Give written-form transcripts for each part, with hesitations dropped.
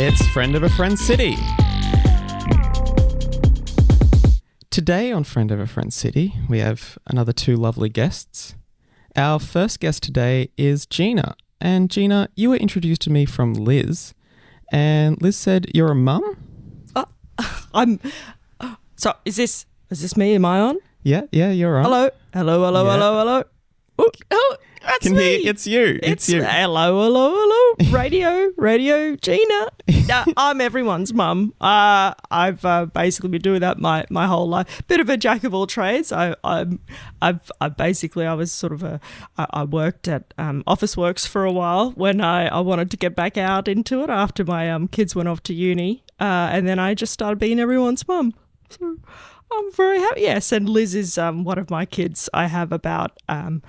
It's Friend of a Friend City. Today on Friend of a Friend City, we have another two lovely guests. Our first guest today is Geena. And Geena, you were introduced to me from Liz. And Liz said you're a mum? So is this me? Am I on? Yeah, you're on. Hello. Oh, that's Can me. hear it's you. It's you. Hello. Radio, Geena. I'm everyone's mum. I've basically been doing that my whole life. Bit of a jack of all trades. I was sort of I worked at Officeworks for a while when I wanted to get back out into it after my kids went off to uni, and then I just started being everyone's mum. So I'm very happy. Yes, and Liz is one of my kids. I have about I'm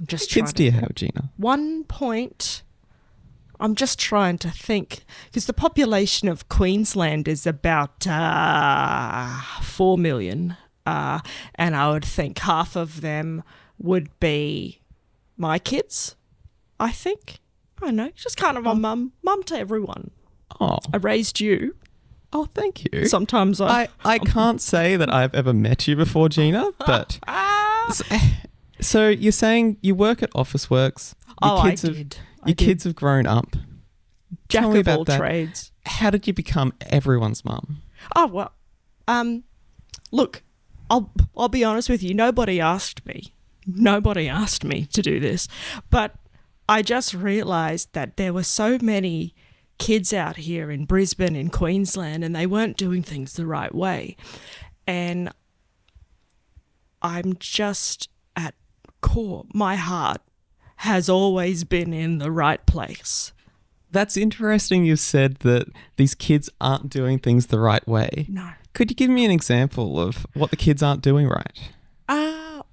just How many kids do you have, Geena? 1 point. I'm just trying to think because the population of Queensland is about 4 million, and I would think half of them would be my kids. I think. I don't know. Just kind of a mum to everyone. Oh, I raised you. oh, thank you. Sometimes I can't say that I've ever met you before, Geena, but so you're saying you work at Officeworks. I did. Your kids have grown up. Jack Tell me of about all that. trades. How did you become everyone's mum? Oh well, look, I'll be honest with you. Nobody asked me to do this, but I just realised that there were so many kids out here in Brisbane, in Queensland, and they weren't doing things the right way, and I'm just at core. My heart has always been in the right place. That's interesting you said that these kids aren't doing things the right way. No. Could you give me an example of what the kids aren't doing right?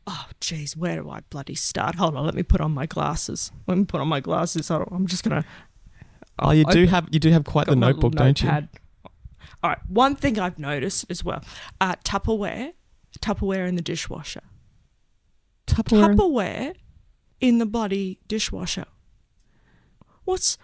Oh, geez, where do I bloody start? Hold on, let me put on my glasses. Hold on, I'm just going to... Oh, you do have quite the notebook, don't you? All right, one thing I've noticed as well, Tupperware in the dishwasher. Tupperware in the bloody dishwasher. What's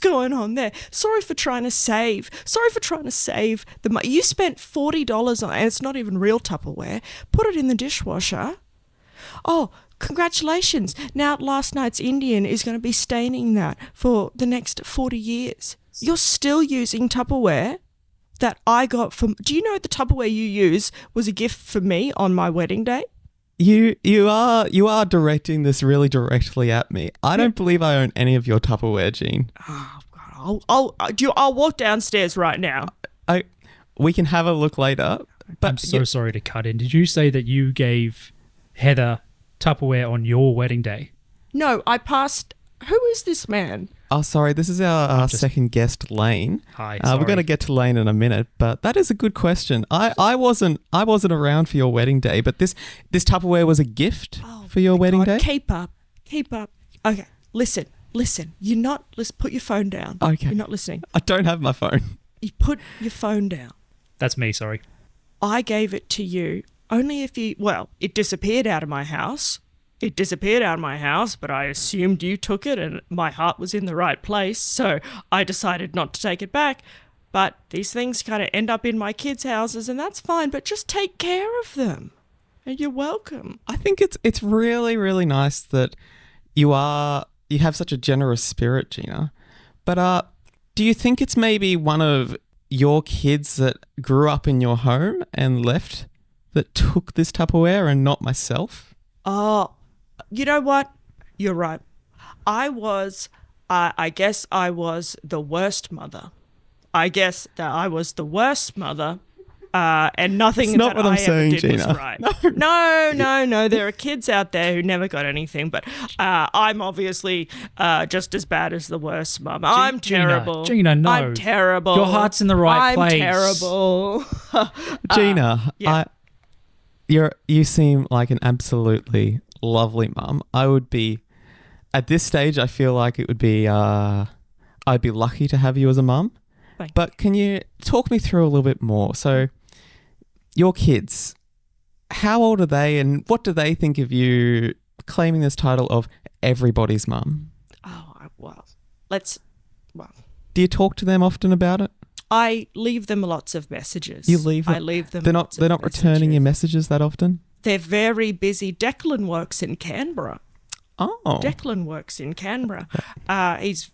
going on there? Sorry for trying to save the money. You spent $40 on it, and it's not even real Tupperware. Put it in the dishwasher. Oh, congratulations. Now last night's Indian is going to be staining that for the next 40 years. You're still using Tupperware that I got from... Do you know the Tupperware you use was a gift for me on my wedding day? You are directing this really directly at me. I don't believe I own any of your Tupperware, Gene. Oh God, I'll walk downstairs right now. We can have a look later. But I'm so sorry to cut in. Did you say that you gave Heather Tupperware on your wedding day? No, I passed. Who is this man? Oh, sorry. This is our second guest, Lane. Hi. We're going to get to Lane in a minute, but that is a good question. I wasn't around for your wedding day, but this Tupperware was a gift for your wedding day. Keep up. Okay, listen. You're not. Let's put your phone down. Okay. You're not listening. I don't have my phone. You put your phone down. That's me. Sorry. I gave it to you only if you. Well, it disappeared out of my house. But I assumed you took it and my heart was in the right place, so I decided not to take it back. But these things kind of end up in my kids' houses, and that's fine, but just take care of them. And you're welcome. I think it's really, really nice that you have such a generous spirit, Geena. But do you think it's maybe one of your kids that grew up in your home and left that took this Tupperware and not myself? Oh, you know what? You're right. I guess I was the worst mother. And nothing That's not that what I'm I saying, ever did Geena. was right. No. There are kids out there who never got anything, but I'm obviously just as bad as the worst mum. I'm terrible. Geena, no. I'm terrible. Your heart's in the right place. I'm terrible. Geena, yeah. you seem like an absolutely lovely mum. I would be, at this stage, I feel like it would be, I'd be lucky to have you as a mum. But can you talk me through a little bit more? So, your kids, how old are they and what do they think of you claiming this title of everybody's mum? Oh, well, Do you talk to them often about it? I leave them lots of messages. You leave them? I leave them. They're not returning your messages that often? They're very busy. Declan works in Canberra. Oh. Declan works in Canberra. He's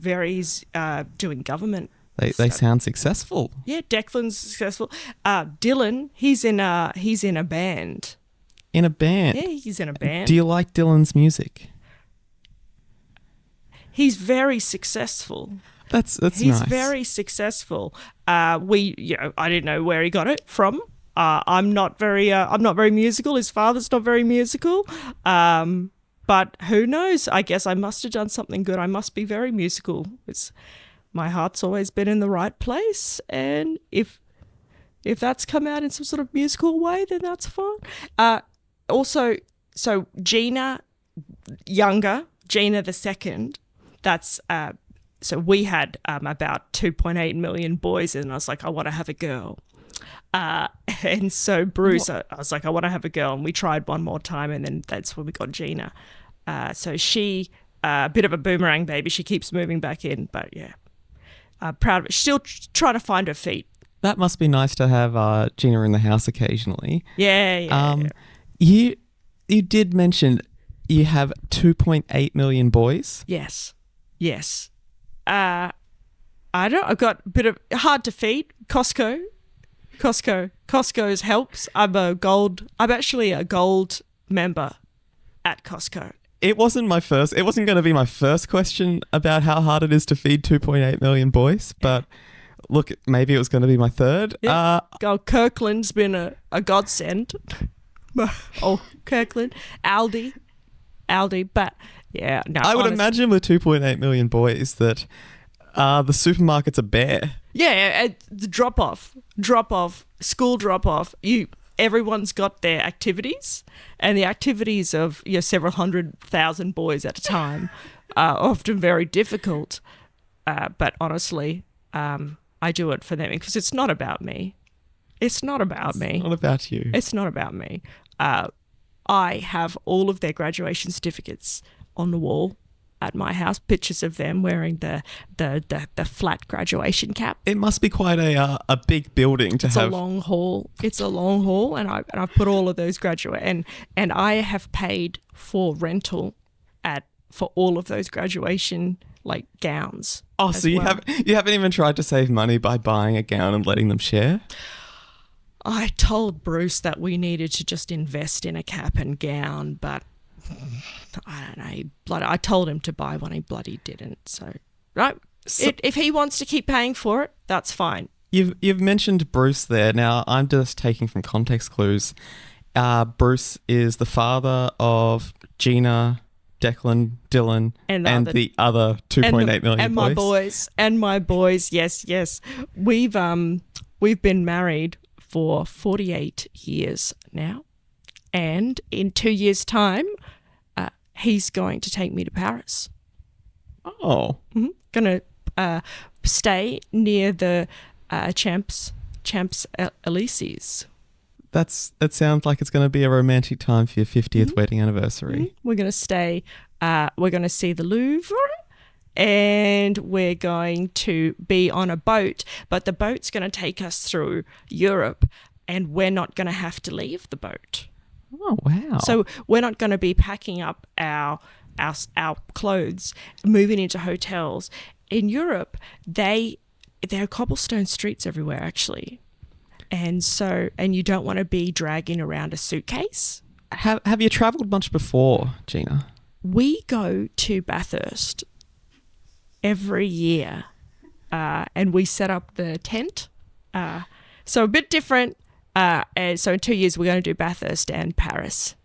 doing government. They sound successful. Yeah, Declan's successful. Dylan, he's in a band. In a band? Yeah, he's in a band. Do you like Dylan's music? He's very successful. That's He's nice. very successful. I didn't know where he got it from. I'm not very musical. His father's not very musical. But who knows? I guess I must have done something good. I must be very musical. My heart's always been in the right place, and if that's come out in some sort of musical way, then that's fine. Also, so Geena, younger, Geena the second, that's so we had about 2.8 million boys, and I was like, I want to have a girl. And so Bruce, I was like, I want to have a girl, and we tried one more time, and then that's when we got Geena. So she, a bit of a boomerang baby, she keeps moving back in, but yeah, proud of it. She's still trying to find her feet. That must be nice to have Geena in the house occasionally. Yeah. You did mention you have 2.8 million boys. Yes. I don't. I've got a bit of hard to feed. Costco's helps. I'm actually a gold member at Costco. It wasn't going to be my first question about how hard it is to feed 2.8 million boys, but look, maybe it was going to be my third. Yeah. Kirkland's been a godsend. Kirkland, Aldi, but yeah, no. I would imagine with 2.8 million boys that the supermarkets are bare. Yeah, the school drop off. Everyone's got their activities, and the activities of several 100,000 boys at a time are often very difficult. But honestly, I do it for them because it's not about me. It's not about me. It's not about you. It's not about me. I have all of their graduation certificates on the wall at my house, pictures of them wearing the flat graduation cap. It must be quite a big building to have. It's a long hall. And I've put all of those and I have paid for rental for all of those graduation gowns. Oh, so you haven't even tried to save money by buying a gown and letting them share? I told Bruce that we needed to just invest in a cap and gown, but I don't know. I told him to buy one. He bloody didn't. So, right. If he wants to keep paying for it, that's fine. You've mentioned Bruce there. Now, I'm just taking from context clues. Bruce is the father of Geena, Declan, Dylan, and the other 2.8 million boys. And my boys. Yes. We've been married for 48 years now. And in 2 years' time, he's going to take me to Paris. Oh. Mm-hmm. Going to stay near the Champs Elysees. That sounds like it's going to be a romantic time for your 50th wedding anniversary. Mm-hmm. We're going to stay. We're going to see the Louvre. And we're going to be on a boat. But the boat's going to take us through Europe. And we're not going to have to leave the boat. Oh, wow. So we're not going to be packing up our clothes, moving into hotels. In Europe, there are cobblestone streets everywhere, actually. And you don't want to be dragging around a suitcase. Have you travelled much before, Geena? We go to Bathurst every year, and we set up the tent. So a bit different. And so in 2 years, we're going to do Bathurst and Paris.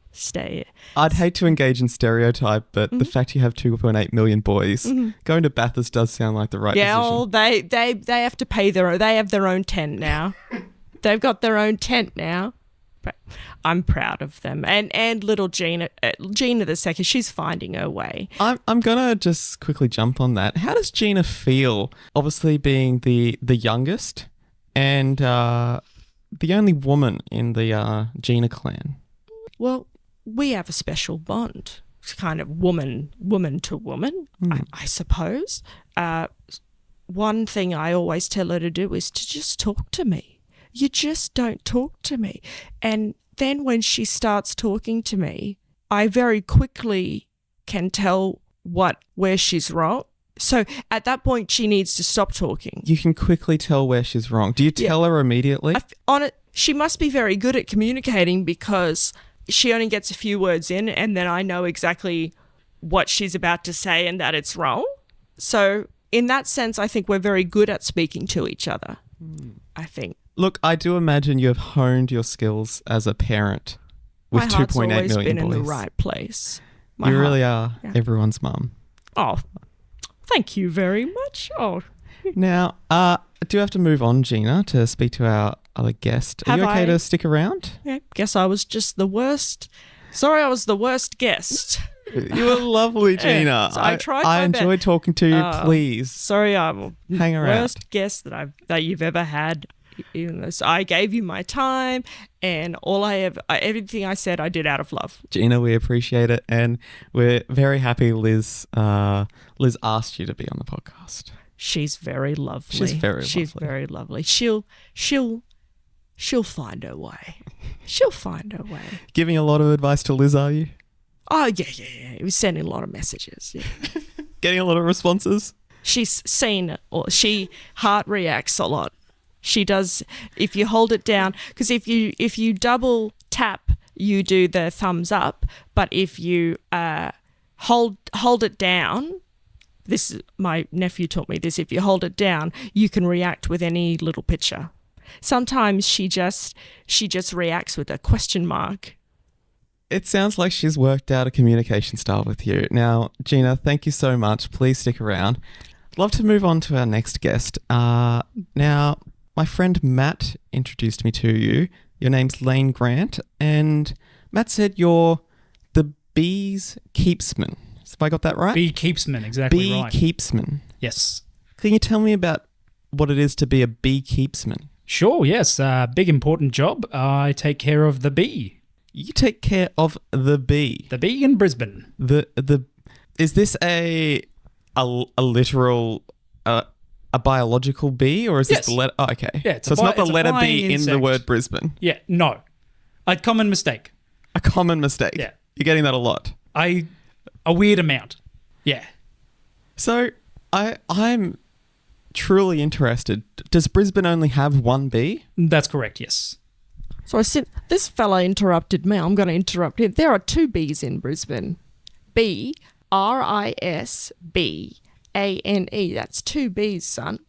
I'd hate to engage in stereotype, but the fact you have 2.8 million boys, going to Bathurst does sound like the right decision. Yeah, well, they have to pay they have their own tent now. They've got their own tent now. But I'm proud of them. And little Geena the second, she's finding her way. I'm going to just quickly jump on that. How does Geena feel, obviously being the youngest and the only woman in the Geena clan? Well, we have a special bond. It's kind of woman to woman, I suppose. one thing I always tell her to do is to just talk to me. You just don't talk to me. And then when she starts talking to me, I very quickly can tell where she's wrong. So at that point, she needs to stop talking. You can quickly tell where she's wrong. Do you tell her immediately? She must be very good at communicating because she only gets a few words in and then I know exactly what she's about to say and that it's wrong. So in that sense, I think we're very good at speaking to each other, I think. Look, I do imagine you have honed your skills as a parent with 2.8 million boys. My heart's always been in the right place. You really are everyone's mum. Oh, thank you very much. Oh. Now, I do have to move on, Geena, to speak to our other guest. Are you okay to stick around? Yeah, guess I was just the worst. Sorry, I was the worst guest. You were lovely, Geena. So I tried. I enjoyed talking to you. Please, sorry, I'm hang around. Worst guest that you've ever had. Even though I gave you my time, and everything I said, I did out of love. Geena, we appreciate it, and we're very happy. Liz asked you to be on the podcast. She's very lovely. She's very lovely. She'll find her way. She'll find her way. Giving a lot of advice to Liz, are you? Oh, yeah. He was sending a lot of messages. Yeah. Getting a lot of responses? She's seen, or she heart reacts a lot. She does, if you hold it down, because if you double tap, you do the thumbs up, but if you hold it down, my nephew taught me this, if you hold it down, you can react with any little picture. Sometimes she just reacts with a question mark. It sounds like she's worked out a communication style with you. Now, Geena, thank you so much. Please stick around. I'd love to move on to our next guest. Now, my friend Matt introduced me to you. Your name's Lane Grant, and Matt said you're the bee's keepsman. Have I got that right? Bee keepsman, exactly right. Bee keepsman. Yes. Can you tell me about what it is to be a bee keepsman? Sure, yes. Big important job. I take care of the bee. You take care of the bee. The bee in Brisbane. Is this a literal a biological bee, or is this the letter? Oh, okay. Yeah, so it's not the letter B insect. in the word Brisbane. Yeah, no. A common mistake. A common mistake. Yeah. You're getting that a lot. A weird amount. Yeah. So I'm truly interested. Does Brisbane only have one bee? That's correct, yes. So I said, this fella interrupted me. I'm going to interrupt him. There are two bees in Brisbane. B, RISBANE. That's two bees, son.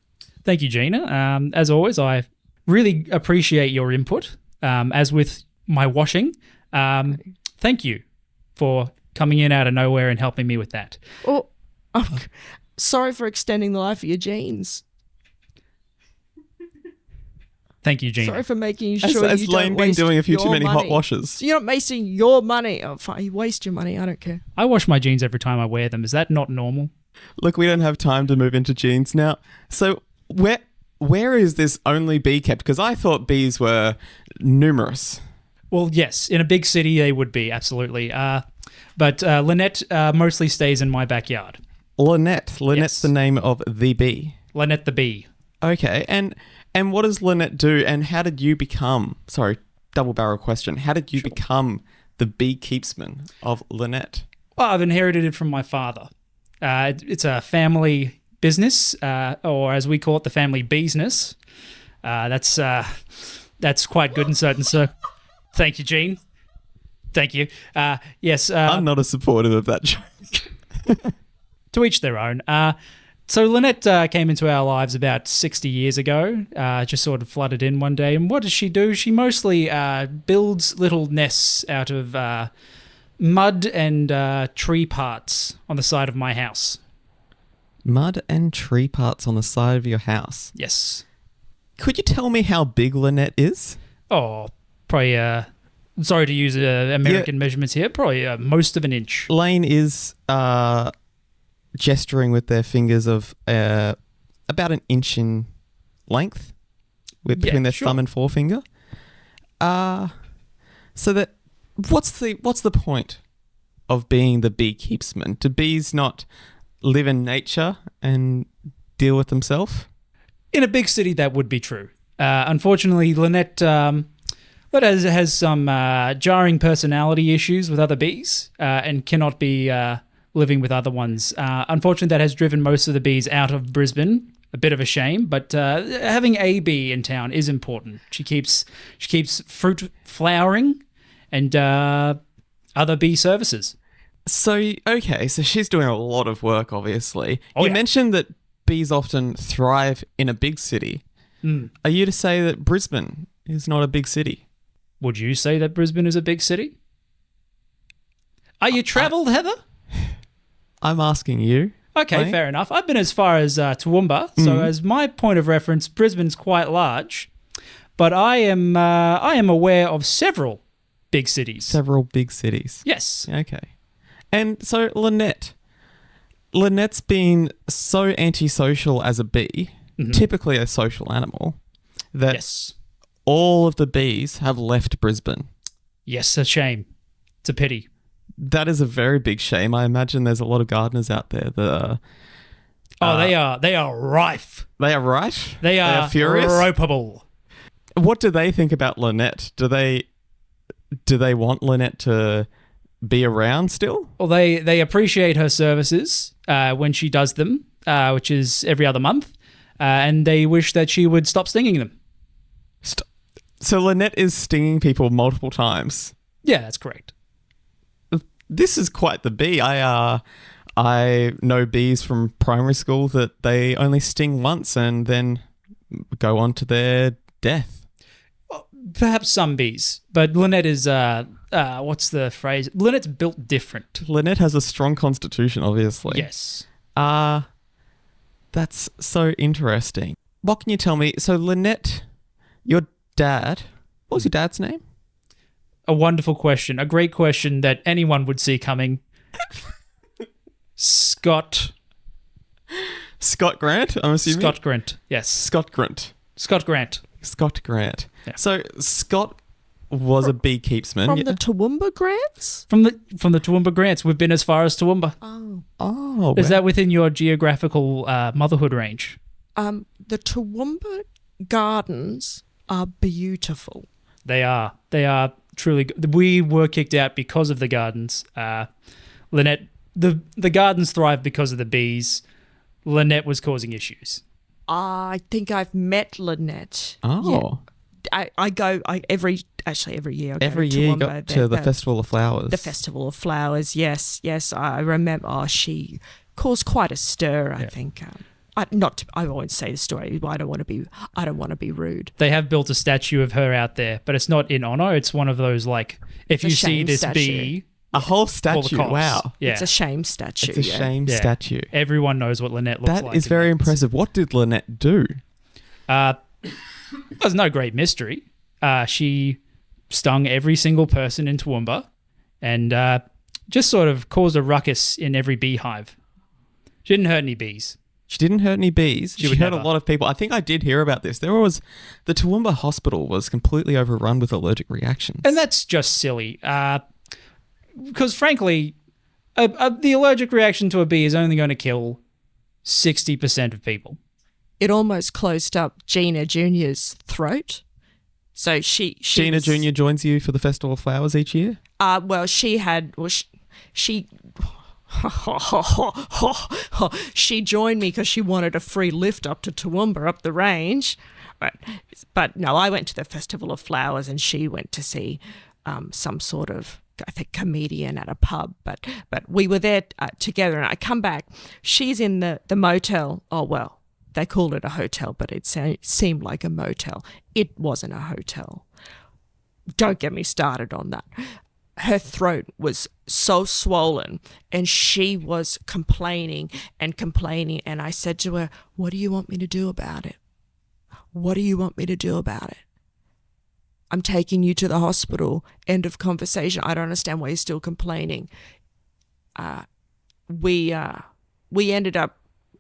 Thank you, Geena. As always, I really appreciate your input. As with my washing, thank you for coming in out of nowhere and helping me with that. Oh, sorry for extending the life of your jeans. Thank you, Geena. Sorry for making sure as you Lane don't been waste doing a few too many money. hot washes. So you're not wasting your money. Oh, fine. You waste your money. I don't care. I wash my jeans every time I wear them. Is that not normal? Look, we don't have time to move into jeans now. So where is this only bee kept? Because I thought bees were numerous. Well, yes. In a big city, they would be, absolutely. But Lynette mostly stays in my backyard. Lynette's Yes. the name of the bee. Lynette the bee. Okay, and what does Lynette do, and how did you become, sorry, double barrel question, how did you become the bee keepsman of Lynette? Well, I've inherited it from my father. It's a family business, or as we call it, the family business. That's quite good in certain Thank you, Gene. Thank you. Yes. I'm not a supporter of that joke. To each their own. So Lynette came into our lives about 60 years ago, just sort of flooded in one day. And what does she do? She mostly builds little nests out of mud and tree parts on the side of my house. Mud and tree parts on the side of your house? Yes. Could you tell me how big Lynette is? Oh, probably, sorry to use American measurements here, probably most of an inch. Lane is gesturing with their fingers of about an inch in length between their thumb and forefinger. So that what's the point of being the bee keepsman? Do bees not live in nature and deal with themselves? In a big city, that would be true. Unfortunately, Lynette has some jarring personality issues with other bees and cannot be living with other ones. Unfortunately, that has driven most of the bees out of Brisbane. A bit of a shame, but having a bee in town is important. She keeps fruit flowering and other bee services. So, okay, so she's doing a lot of work, obviously. You mentioned that bees often thrive in a big city. Are you to say that Brisbane is not a big city? Would you say that Brisbane is a big city? Are you travelled, Heather? I'm asking you. Okay, mate. fair enough. I've been as far as Toowoomba, so as my point of reference, Brisbane's quite large, but I am aware of several big cities. Several big cities. Yes. Okay. And so Lynette's been so antisocial as a bee, typically a social animal, that Yes. all of the bees have left Brisbane. Yes, a shame. It's a pity. That is a very big shame. I imagine there's a lot of gardeners out there that are... They are rife. They are right? They are furious? ropeable. What do they think about Lynette? Do they want Lynette to be around still? Well, they appreciate her services when she does them, which is every other month, and they wish that she would stop stinging them. So Lynette is stinging people multiple times. Yeah, that's correct. This is quite the bee. I know bees from primary school that they only sting once and then go on to their death. Well, perhaps some bees, but Lynette is what's the phrase? Lynette's built different. Lynette has a strong constitution, obviously. Yes. That's so interesting. What can you tell me? So Lynette, your dad, what was your dad's name? A wonderful question. A great question that anyone would see coming. Scott Grant, I'm assuming? Scott Grant. Yes. Scott Grant. Scott Grant. Scott Grant. Yeah. So Scott was a beekeepsman. From the Toowoomba Grants? From the Toowoomba Grants. We've been as far as Toowoomba. Oh. Is that within your geographical motherhood range? The Toowoomba Gardens are beautiful. They are. They are truly good. We were kicked out because of the gardens. Lynette, the gardens thrive because of the bees. Lynette was causing issues. I think I've met Lynette. Oh. Yeah. I go every year. I go Every to year you Toowoomba. go to the Festival of Flowers. The Festival of Flowers, yes. I remember. Oh, she caused quite a stir, I think. I won't say the story. I don't want to be rude. They have built a statue of her out there, but it's not in honor. It's one of those if you see this bee, a whole statue. Wow. Yeah. It's a shame statue. It's a shame statue. Everyone knows what Lynette looks like. That is very impressive. What did Lynette do? There's no great mystery. She stung every single person in Toowoomba and just sort of caused a ruckus in every beehive. She didn't hurt any bees. She didn't hurt any bees. She hurt never. a lot of people. I think I did hear about this. The Toowoomba hospital was completely overrun with allergic reactions. And that's just silly. Because frankly, the allergic reaction to a bee is only going to kill 60% of people. It almost closed up Geena Jr.'s throat. So Geena Jr. joins you for the Festival of Flowers each year? She joined me because she wanted a free lift up to Toowoomba, up the range. But no, I went to the Festival of Flowers and she went to see some sort of, I think, comedian at a pub. But we were there together and I come back. She's in the motel. Oh, well, they called it a hotel, but it seemed like a motel. It wasn't a hotel. Don't get me started on that. Her throat was so swollen and she was complaining. And I said to her, what do you want me to do about it? What do you want me to do about it? I'm taking you to the hospital. End of conversation. I don't understand why you're still complaining. We ended up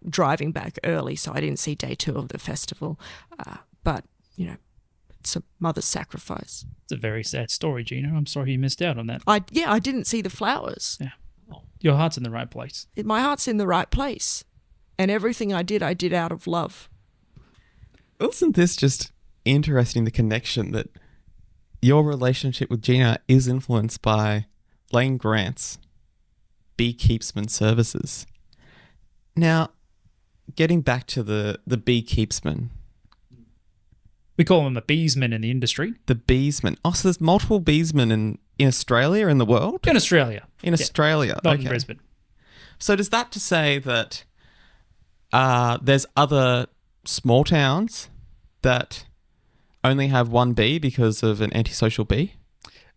driving back early, so I didn't see day 2 of the festival. But, it's a mother's sacrifice. It's a very sad story, Geena. I'm sorry you missed out on that. I didn't see the flowers. Yeah. Your heart's in the right place. My heart's in the right place. And everything I did out of love. Isn't this just interesting, the connection that your relationship with Geena is influenced by Lane Grant's beekeepsman services? Now, getting back to the beekeepsman. We call them a beesman in the industry. The beesman. Oh, so there's multiple beesmen in Australia, in the world? In Australia. In Australia. Not in Brisbane. So does that to say that there's other small towns that only have one bee because of an antisocial bee?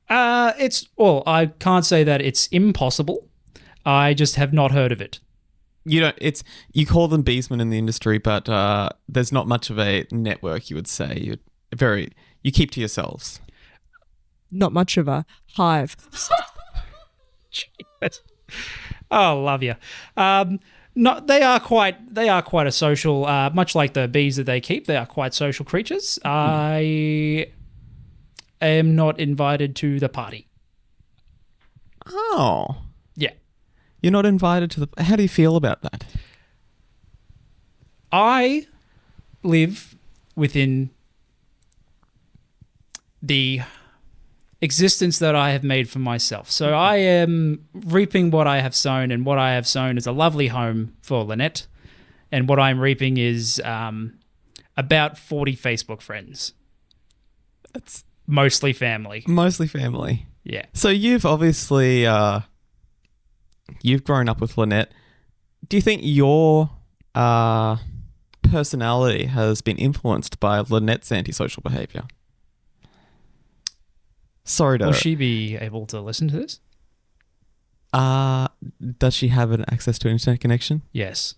I can't say that it's impossible. I just have not heard of it. You call them beesmen in the industry, but there's not much of a network, you would say. You keep to yourselves. Not much of a hive. Oh, love you. No, they are quite a social. Much like the bees that they keep, they are quite social creatures. I am not invited to the party. Oh, yeah. You're not invited to the. How do you feel about that? I live within the existence that I have made for myself. So I am reaping what I have sown, and what I have sown is a lovely home for Lynette, and what I'm reaping is about 40 Facebook friends. That's mostly family. Mostly family. Yeah. So you've obviously you've grown up with Lynette. Do you think your personality has been influenced by Lynette's antisocial behaviour? Sorry to... Will she be able to listen to this? Does she have an access to an internet connection? Yes.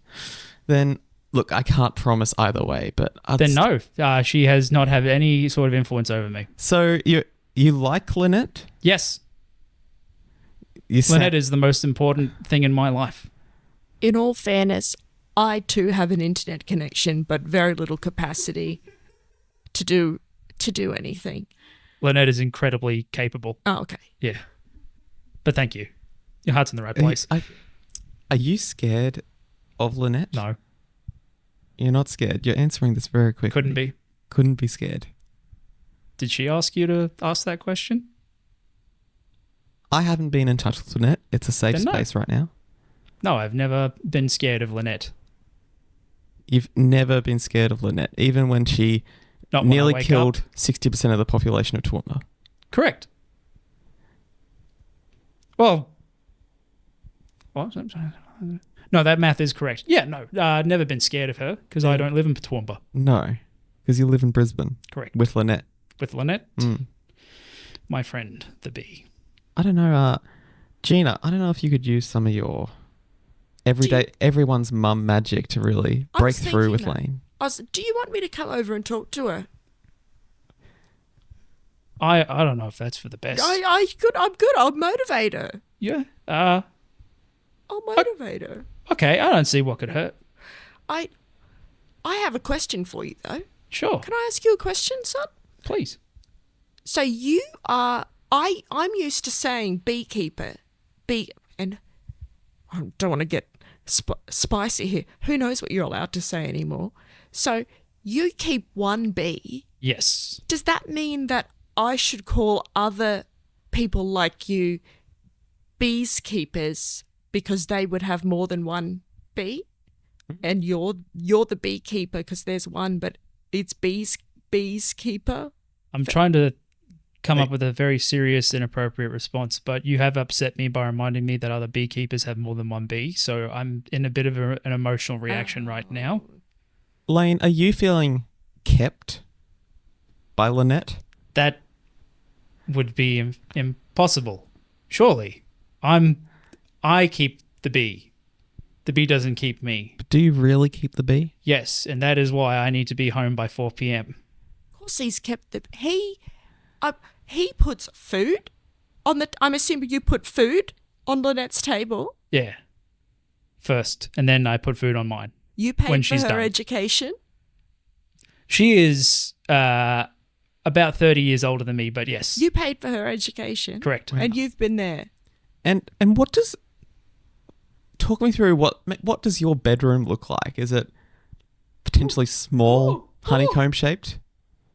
Then, look, I can't promise either way, but... Then no, she has not had any sort of influence over me. So you like Lynette? Yes. Lynette is the most important thing in my life. In all fairness, I too have an internet connection, but very little capacity to do anything. Lynette is incredibly capable. Oh, okay. Yeah. But thank you. Your heart's in the right place. Are you scared of Lynette? No. You're not scared. You're answering this very quickly. Couldn't be. Couldn't be scared. Did she ask you to ask that question? I haven't been in touch with Lynette. It's a safe space right now. No, I've never been scared of Lynette. You've never been scared of Lynette, even when she nearly killed 60% of the population of Toowoomba. Correct. Well, no, that math is correct. Yeah, no, I've never been scared of her because I don't live in Toowoomba. No, because you live in Brisbane. Correct. With Lynette. With Lynette, my friend, the bee. I don't know, Geena, I don't know if you could use some of your everyone's mum magic to really break through with Lane. Do you want me to come over and talk to her? I don't know if that's for the best. I'm good. I'll motivate her. Yeah. I'll motivate her. Okay, I don't see what could hurt. I have a question for you though. Sure. Can I ask you a question, son? Please. So you are I'm used to saying beekeeper, and I don't want to get spicy here. Who knows what you're allowed to say anymore? So you keep one bee. Yes. Does that mean that I should call other people like you bees keepers because they would have more than one bee? And you're the beekeeper because there's one, but it's bees keeper? I'm trying to come up with a very serious and appropriate response, but you have upset me by reminding me that other beekeepers have more than one bee, so I'm in a bit of an emotional reaction right now. Lane, are you feeling kept by Lynette? That would be impossible. Surely. I keep the bee. The bee doesn't keep me. But do you really keep the bee? Yes, and that is why I need to be home by 4 p.m. Of course he's kept the... He puts food on the... I'm assuming you put food on Lynette's table? Yeah. First, and then I put food on mine. You paid when for she's her done. education? She is about 30 years older than me, but yes. You paid for her education? Correct. And you've been there? And what does... talk me through what does your bedroom look like? Is it potentially small, honeycomb shaped?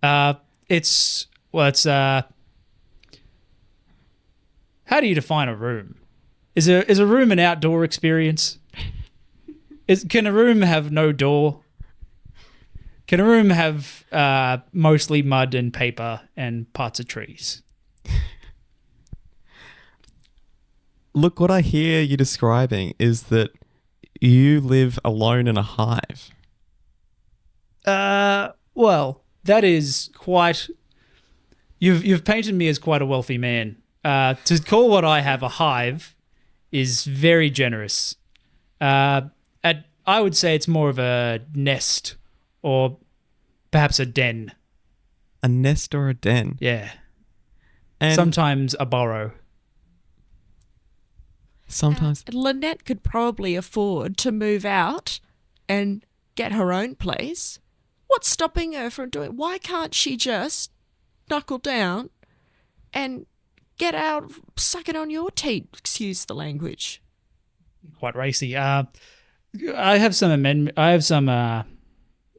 It's how do you define a room? Is a room an outdoor experience? Can a room have no door? Can a room have mostly mud and paper and parts of trees? Look, what I hear you describing is that you live alone in a hive. Well, that is quite. You've painted me as quite a wealthy man. To call what I have a hive is very generous. I would say it's more of a nest or perhaps a den. A nest or a den? Yeah. And sometimes a burrow. Sometimes. Lynette could probably afford to move out and get her own place. What's stopping her from doing? Why can't she just knuckle down and get out, suck it on your teat? Excuse the language. Quite racy. I have some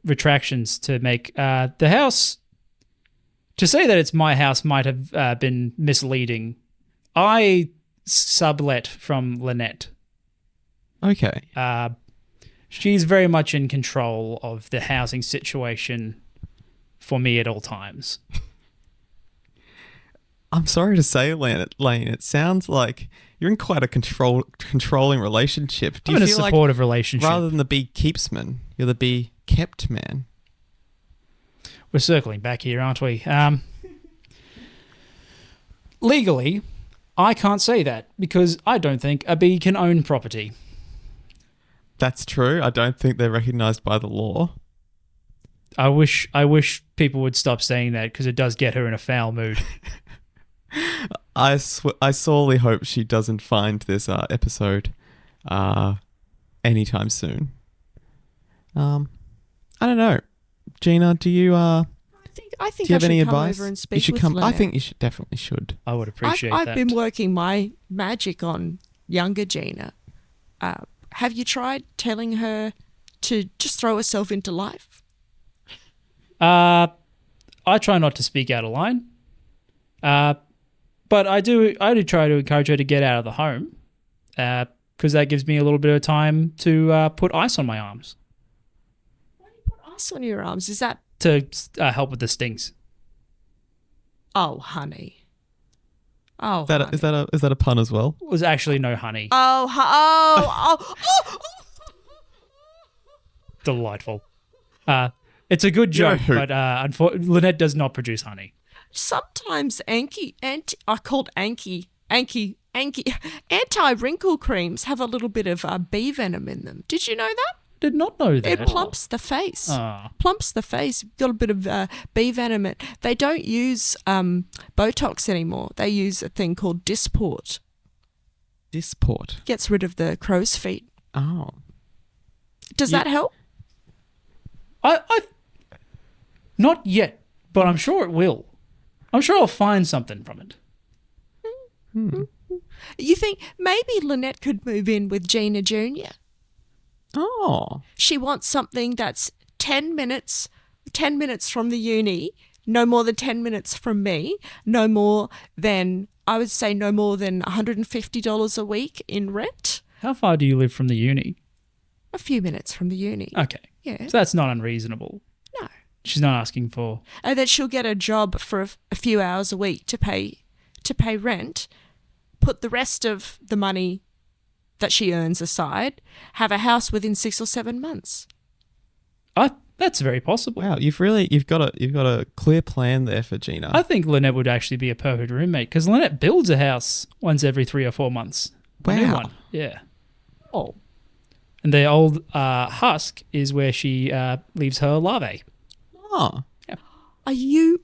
retractions to make. The house, to say that it's my house might have been misleading. I sublet from Lynette. Okay. She's very much in control of the housing situation for me at all times. I'm sorry to say, Lane, it sounds like you're in quite a controlling relationship. Do I'm you in feel a supportive relationship. Rather than the bee keeps man, you're the bee kept man? We're circling back here, aren't we? Legally, I can't say that because I don't think a bee can own property. That's true. I don't think they're recognised by the law. I wish people would stop saying that because it does get her in a foul mood. I sorely hope she doesn't find this episode anytime soon. I don't know. Geena, do you I think do you have I should any come advice? over and speak You should with come. I Lynette. think you definitely should. I would appreciate I've that. been working my magic on younger Geena. Have you tried telling her to just throw herself into life? I try not to speak out of line. But I do try to encourage her to get out of the home because that gives me a little bit of time to put ice on my arms. Why do you put ice on your arms? Is that... To help with the stings. Oh, honey. Oh, Is that a pun as well? It was actually no honey. Oh. Delightful. It's a good You're a joke, hoot. but Lynette does not produce honey. Sometimes anti-wrinkle creams have a little bit of bee venom in them. Did you know that? Did not know that. It plumps the face. Ah. Plumps the face. Got a bit of bee venom. They don't use Botox anymore. They use a thing called Dysport. Dysport. Gets rid of the crow's feet. Oh. Does that help? I not yet, but I'm sure it will. I'm sure I'll find something from it. You think maybe Lynette could move in with Geena Jr.? Oh. She wants something that's 10 minutes from the uni, no more than 10 minutes from me, no more than $150 a week in rent. How far do you live from the uni? A few minutes from the uni. Okay. Yeah. So that's not unreasonable. No. She's not asking for... And then she'll get a job for a few hours a week to pay rent, put the rest of the money that she earns aside, have a house within 6 or 7 months. That's very possible. Wow, you've got a clear plan there for Geena. I think Lynette would actually be a perfect roommate because Lynette builds a house once every 3 or 4 months. A new Wow. one. Yeah. Oh. And the old husk is where she leaves her larvae. Oh. Are you...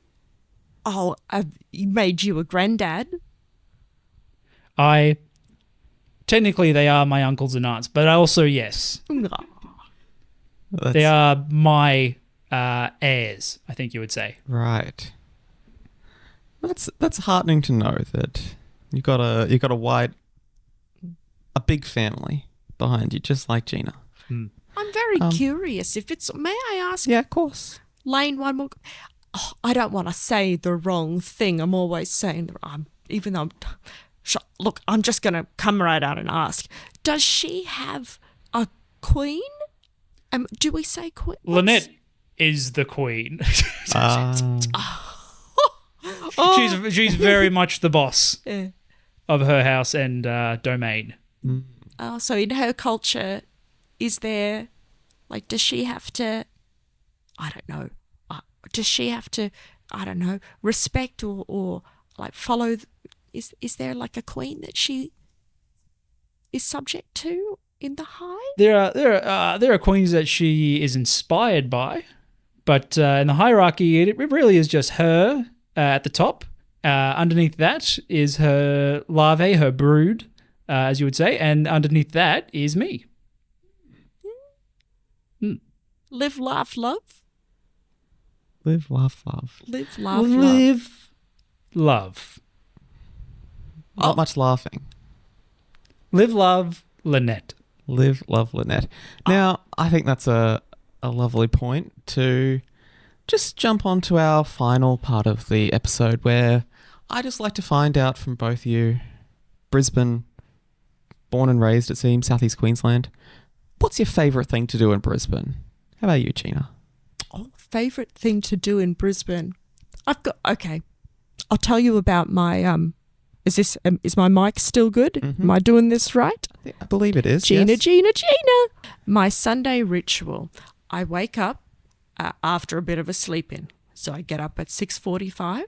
Oh, I've made you a granddad? Technically, they are my uncles and aunts, but also, yes, they are my heirs, I think you would say. Right. That's heartening to know that you got a big family. behind you, just like Geena. I'm very curious. If it's, may I ask? Yeah, of course. Lane, one more. Oh, I don't want to say the wrong thing. I'm always saying, even though look, I'm just going to come right out and ask. Does she have a queen? Do we say queen? Lynette is the queen. She's very much the boss of her house and domain. So in her culture, is there, like, does she have to, I don't know, does she have to, I don't know, respect or like follow, is there like a queen that she is subject to in the hive? There are queens that she is inspired by, but in the hierarchy, it really is just her at the top. Underneath that is her larvae, her brood, as you would say, and underneath that is me. Live, laugh, love. Live, laugh, love. Live, laugh, love. Live, love. Not much laughing. Live, love, Lynette. Live, love, Lynette. Now, I think that's a lovely point to just jump on to our final part of the episode, where I just like to find out from both you, Brisbane, born and raised, it seems, Southeast Queensland, what's your favourite thing to do in Brisbane? How about you, Geena? Favourite thing to do in Brisbane? Okay, I'll tell you about my, is my mic still good? Mm-hmm. Am I doing this right? I believe it is. Geena, yes. Geena. My Sunday ritual. I wake up after a bit of a sleep in. So I get up at 6:45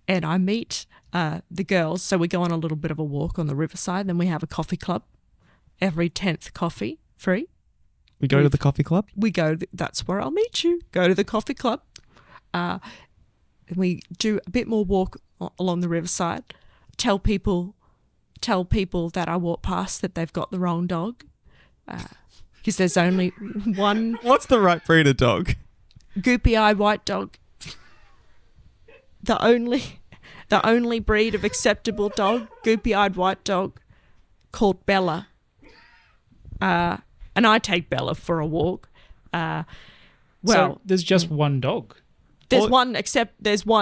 and I meet the girls. So we go on a little bit of a walk on the riverside. Then we have a coffee club. Every 10th coffee free. We go to the coffee club? We go, that's where I'll meet you. Go to the coffee club. And we do a bit more walk along the riverside. Tell people that I walk past that they've got the wrong dog. Because there's only one. What's the right breed of dog? Goopy-eyed white dog. The only breed of acceptable dog, goopy-eyed white dog, called Bella. And I take Bella for a walk. So there's just one dog. There's one.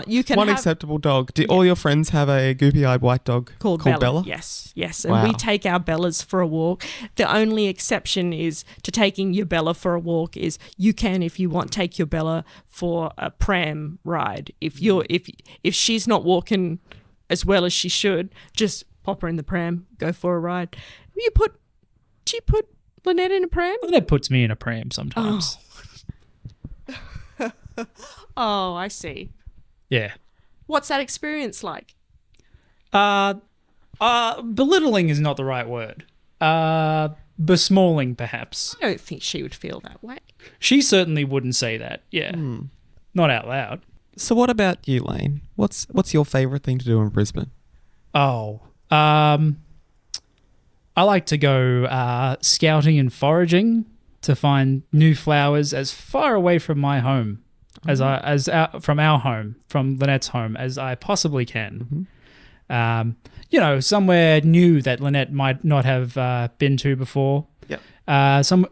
You can one have acceptable dog. Do all your friends have a goopy-eyed white dog called Bella? Yes. And we take our Bellas for a walk. The only exception is to taking your Bella for a walk is you can, if you want, take your Bella for a pram ride. If she's not walking as well as she should, just pop her in the pram, go for a ride. Do you put Lynette in a pram? Lynette puts me in a pram sometimes. Oh, I see. Yeah. What's that experience like? Belittling is not the right word. Besmalling, perhaps. I don't think she would feel that way. She certainly wouldn't say that. Yeah. Not out loud. So what about you, Lane? What's your favourite thing to do in Brisbane? I like to go scouting and foraging to find new flowers as far away from my home from our home, from Lynette's home, as I possibly can. Mm-hmm. Somewhere new that Lynette might not have been to before. Yep.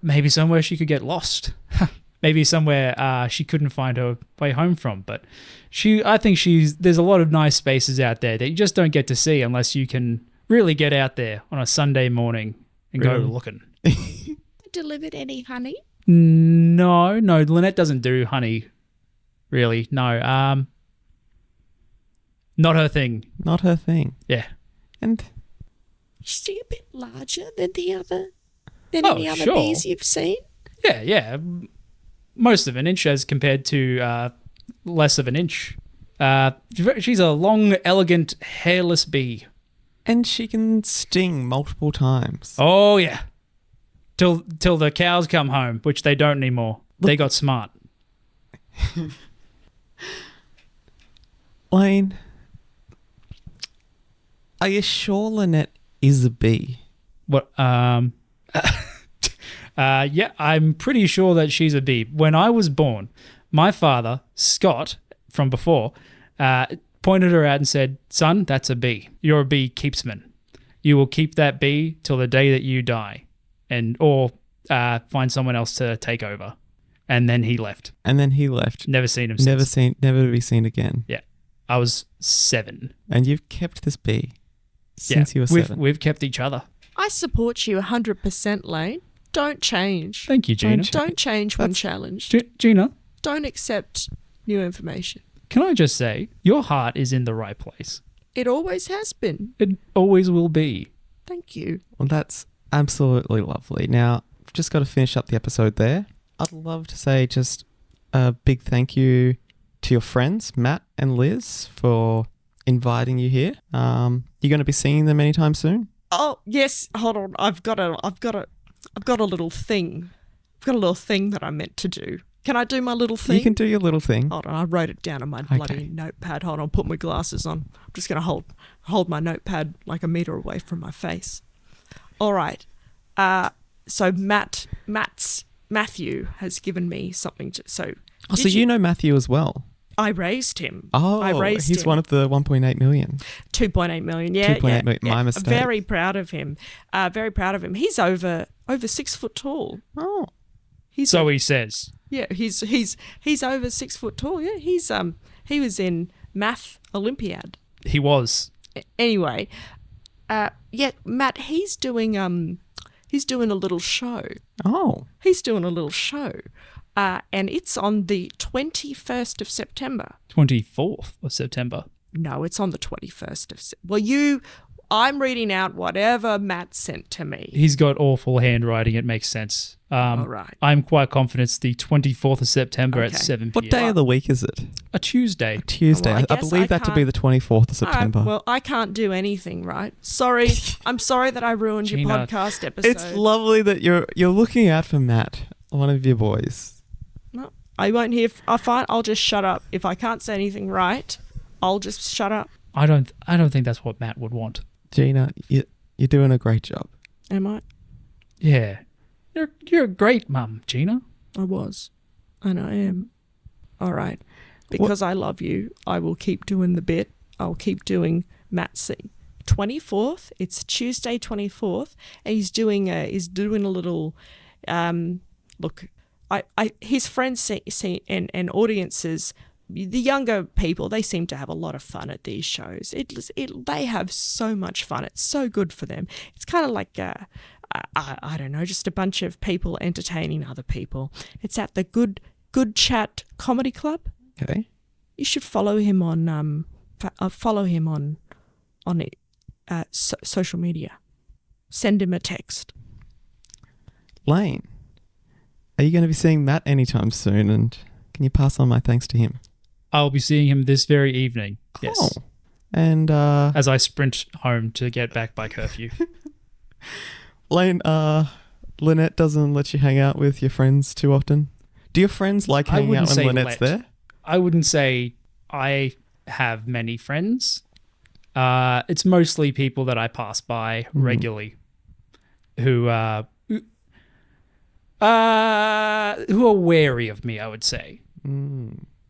Maybe somewhere she could get lost. Maybe somewhere she couldn't find her way home from. But I think there's a lot of nice spaces out there that you just don't get to see unless you can really get out there on a Sunday morning and go looking. Delivered any honey? No, Lynette doesn't do honey. Really, no. Not her thing. Not her thing. Yeah. And is she a bit larger than any other bees you've seen? Yeah. Most of an inch as compared to less of an inch. She's a long, elegant, hairless bee. And she can sting multiple times. Oh, yeah. Till the cows come home, which they don't anymore. They got smart. Lane, are you sure Lynette is a bee? What? Yeah, I'm pretty sure that she's a bee. When I was born, my father, Scott, from before, pointed her out and said, "Son, that's a bee. You're a bee keepsman. You will keep that bee till the day that you die." or find someone else to take over. And then he left. Never seen him since. Never to be seen again. Yeah. I was 7. And you've kept this bee since you were 7. We've kept each other. I support you 100%, Lane. Don't change. Thank you, Geena. Don't change when challenged. Geena, Don't accept new information. can I just say, your heart is in the right place. It always has been. It always will be. Thank you. Well, that's absolutely lovely. Now, I've just got to finish up the episode there. I'd love to say just a big thank you to your friends, Matt and Liz, for inviting you here. You're going to be seeing them anytime soon? Oh, yes. Hold on. I've got a little thing. I've got a little thing that I meant to do. Can I do my little thing? You can do your little thing. Hold on. I wrote it down on my bloody notepad. Hold on. I'll put my glasses on. I'm just going to hold my notepad like a meter away from my face. All right. So Matthew has given me something to... So you know Matthew as well? I raised him. Oh, I raised he's him. one of the 1.8 million. 2.8 million, yeah. 2.8 million, my mistake. Very proud of him. Very proud of him. He's over 6 foot tall. Oh. He says. Yeah, he's over 6 foot tall. Yeah, he was in Math Olympiad. He was. Anyway, Matt, he's doing a little show. Oh. He's doing a little show. And it's on the 21st of September. 24th of September. No, it's on the 21st of September. Well, I'm reading out whatever Matt sent to me. He's got awful handwriting. It makes sense. All right. I'm quite confident it's the 24th of September at Okay. 7 p.m. What day of the week is it? A Tuesday. Tuesday. Well, I I guess believe I that to be the 24th of September. All right, well, I can't do anything, right? Sorry. I'm sorry that I ruined your Geena, podcast episode. It's lovely that you're looking out for Matt, one of your boys. No, I won't hear. I'll just shut up. If I can't say anything right, I'll just shut up. I don't think that's what Matt would want. Geena, you're doing a great job. Am I? Yeah. You're a great mum, Geena. I was. And I am. All right. Because I love you, I will keep doing the bit. I'll keep doing Matt's thing. 24th. It's Tuesday 24th. And he's doing a little look. His friends and audiences, the younger people, they seem to have a lot of fun at these shows. They have so much fun. It's so good for them. It's kind of like I don't know, just a bunch of people entertaining other people. It's at the Good Chat Comedy Club. Okay. You should follow him on social media. Send him a text. Lane, are you going to be seeing Matt anytime soon? And can you pass on my thanks to him? I'll be seeing him this very evening. Yes. Oh. And as I sprint home to get back by curfew. Lane, Lynette doesn't let you hang out with your friends too often. Do your friends like hanging out when Lynette's there? I wouldn't say I have many friends. It's mostly people that I pass by regularly who are wary of me, I would say.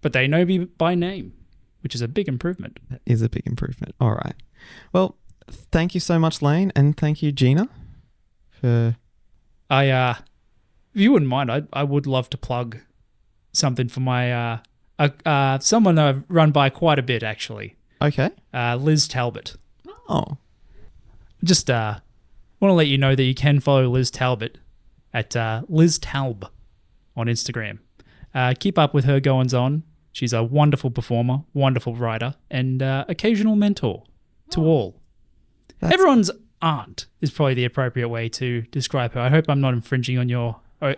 But they know me by name, which is a big improvement. That is a big improvement. All right. Well, thank you so much, Lane, and thank you, Geena, for... if you wouldn't mind, I would love to plug something for my someone that I've run by quite a bit, actually. Okay. Liz Talbot. Oh. Just want to let you know that you can follow Liz Talbot at Liz Talb on Instagram. Keep up with her goings-on. She's a wonderful performer, wonderful writer, and occasional mentor to all. Everyone's aunt is probably the appropriate way to describe her. I hope I'm not infringing on your... I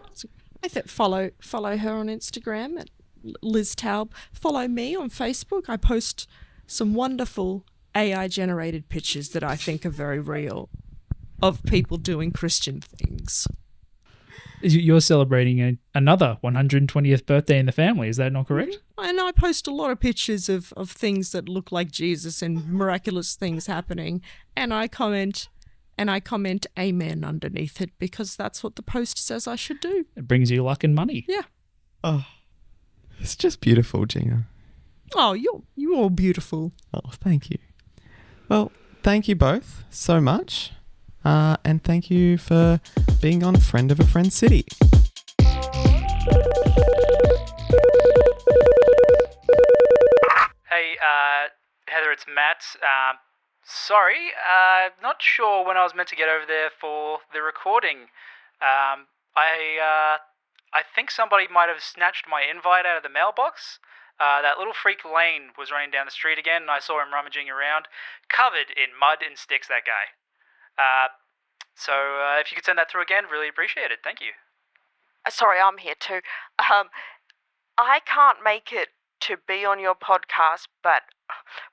think follow her on Instagram at Liz Talb. Follow me on Facebook. I post some wonderful AI-generated pictures that I think are very real of people doing Christian things. You're celebrating another 120th birthday in the family, is that not correct? And I post a lot of pictures of things that look like Jesus and miraculous things happening, and I comment amen underneath it because that's what the post says I should do. It brings you luck and money. Yeah. Oh, it's just beautiful, Geena. Oh, you're all beautiful. Oh, thank you. Well, thank you both so much And thank you for being on Friend of a Friend City. Hey, Heather, it's Matt. Sorry, not sure when I was meant to get over there for the recording. I think somebody might have snatched my invite out of the mailbox. That little freak Lane was running down the street again, and I saw him rummaging around, covered in mud and sticks, that guy. So if you could send that through again, really appreciate it. Thank you. Sorry, I'm here too. I can't make it to be on your podcast, but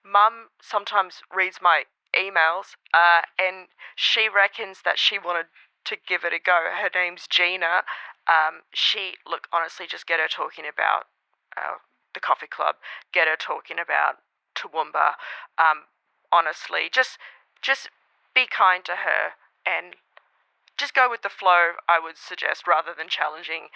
Mum sometimes reads my emails, and she reckons that she wanted to give it a go. Her name's Geena. Look, honestly, just get her talking about the coffee club. Get her talking about Toowoomba. Honestly, just be kind to her and just go with the flow, I would suggest, rather than challenging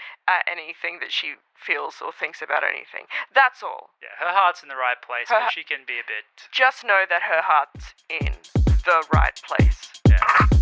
anything that she feels or thinks about anything. That's all. Yeah, her heart's in the right place, but she can be a bit... Just know that her heart's in the right place. Yeah.